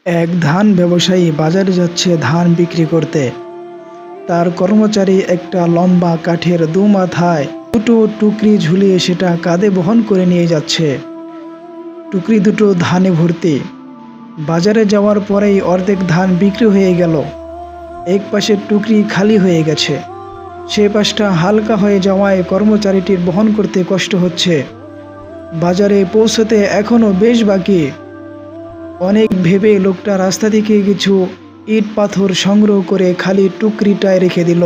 এক ধান ব্যবসায়ী বাজারে যাচ্ছে ধান বিক্রি করতে। তার কর্মচারী একটা লম্বা কাঠের মাথায় দুটো টুকরি ঝুলিয়ে সেটা কাঁধে বহন করে নিয়ে যাচ্ছে। টুকরি দুটো ধানে ভর্তি। বাজারে যাওয়ার পরেই অর্ধেক ধান বিক্রি হয়ে গেল। এক পাশের টুকরি খালি হয়ে গেছে। সে পাশটা হালকা হয়ে যাওয়ায় কর্মচারীটির বহন করতে কষ্ট হচ্ছে। বাজারে পৌঁছতে এখনো বেশ বাকি। অনেক ভেবে লোকটা রাস্তা থেকে কিছু ইট পাথর সংগ্রহ করে খালি টুকরিটায় রেখে দিল।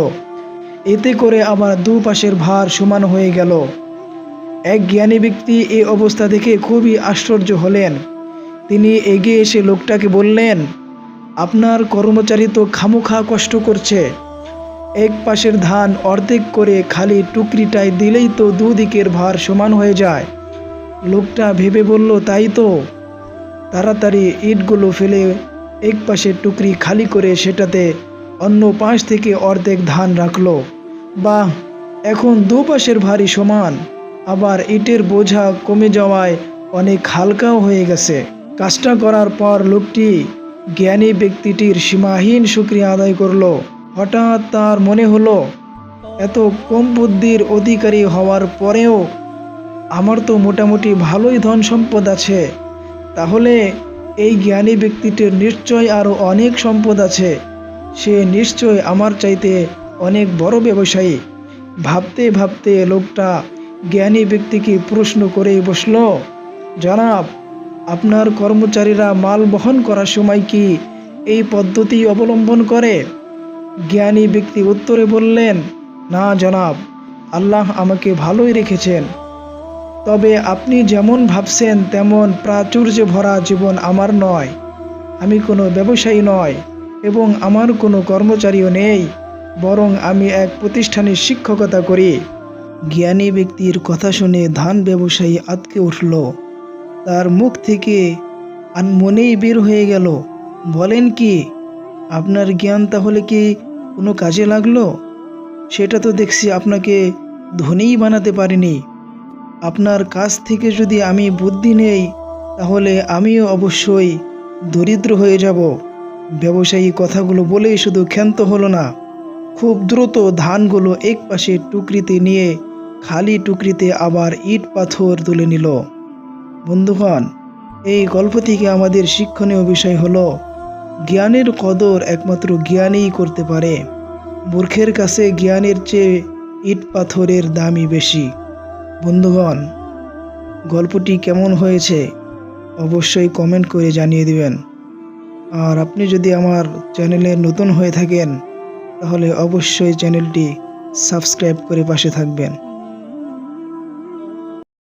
এতে করে আবার দুপাশের ভার সমান হয়ে গেল। এক জ্ঞানী ব্যক্তি এই অবস্থা দেখে খুবই আশ্চর্য হলেন। তিনি এগিয়ে এসে লোকটাকে বললেন, আপনার কর্মচারী তো খামোখা কষ্ট করছে। এক পাশের ধান অর্ধেক করে খালি টুকরিটায় দিলেই তো দুদিকের ভার সমান হয়ে যায়। লোকটা ভেবে বলল, তাই তো। তাড়াতাড়ি ইটগুলো ফেলে এক পাশের টুকরি খালি করে সেটাতে অন্য পাশ থেকে অর্ধেক ধান রাখলো। বাহ, এখন দুপাশের ভারী সমান। আবার ইটের বোঝা কমে যাওয়ায় অনেক হালকাও হয়ে গেছে। কাজটা করার পর লোকটি জ্ঞানী ব্যক্তিটির সীমাহীন শুকরিয়া আদায় করলো। হঠাৎ তার মনে হলো, এত কম বুদ্ধির অধিকারী হওয়ার পরেও আমার তো মোটামুটি ভালোই ধন সম্পদ আছে। তাহলে এই জ্ঞানী ব্যক্তিটির নিশ্চয় আরও অনেক সম্পদ আছে। সে নিশ্চয় আমার চাইতে অনেক বড় ব্যবসায়ী। ভাবতে ভাবতে লোকটা জ্ঞানী ব্যক্তিকে প্রশ্ন করে বসল, জনাব, আপনার কর্মচারীরা মাল বহন করার সময় কি এই পদ্ধতি অবলম্বন করে? জ্ঞানী ব্যক্তি উত্তরে বললেন, না জনাব, আল্লাহ আমাকে ভালোই রেখেছেন। তবে আপনি যেমন ভাবছেন তেমন প্রাচুর্যে ভরা জীবন আমার নয়। আমি কোনো ব্যবসায়ী নয় এবং আমার কোনো কর্মচারীও নেই, বরং আমি এক প্রতিষ্ঠানে শিক্ষকতা করি। জ্ঞানী ব্যক্তির কথা শুনে ধান ব্যবসায়ী আঁতকে উঠল। তার মুখ থেকে আনমনেই বের হয়ে গেল, বলেন কি, আপনার জ্ঞান তাহলে কি কোনো কাজে লাগলো? সেটা তো দেখছি আপনাকে ধনীই বানাতে পারিনি। আপনার কাছ থেকে যদি আমি বুদ্ধি নেই তাহলে আমিও অবশ্যই দরিদ্র হয়ে যাব। ব্যবসায়ী কথাগুলো বলেই শুধু ক্ষান্ত হলো না, খুব দ্রুত ধানগুলো এক পাশে টুকরিতে নিয়ে খালি টুকরিতে আবার ইট পাথর তুলে নিল। বন্ধুগণ, এই গল্প থেকে আমাদের শিক্ষণীয় বিষয় হলো, জ্ঞানের কদর একমাত্র জ্ঞানীই করতে পারে। মূর্খের কাছে জ্ঞানের চেয়ে ইট পাথরের দামই বেশি। বন্ধুগণ, গল্পটি কেমন হয়েছে অবশ্যই কমেন্ট করে জানিয়ে দিবেন। আর আপনি যদি আমার চ্যানেলে নতুন হয়ে থাকেন তাহলে অবশ্যই চ্যানেলটি সাবস্ক্রাইব করে পাশে থাকবেন।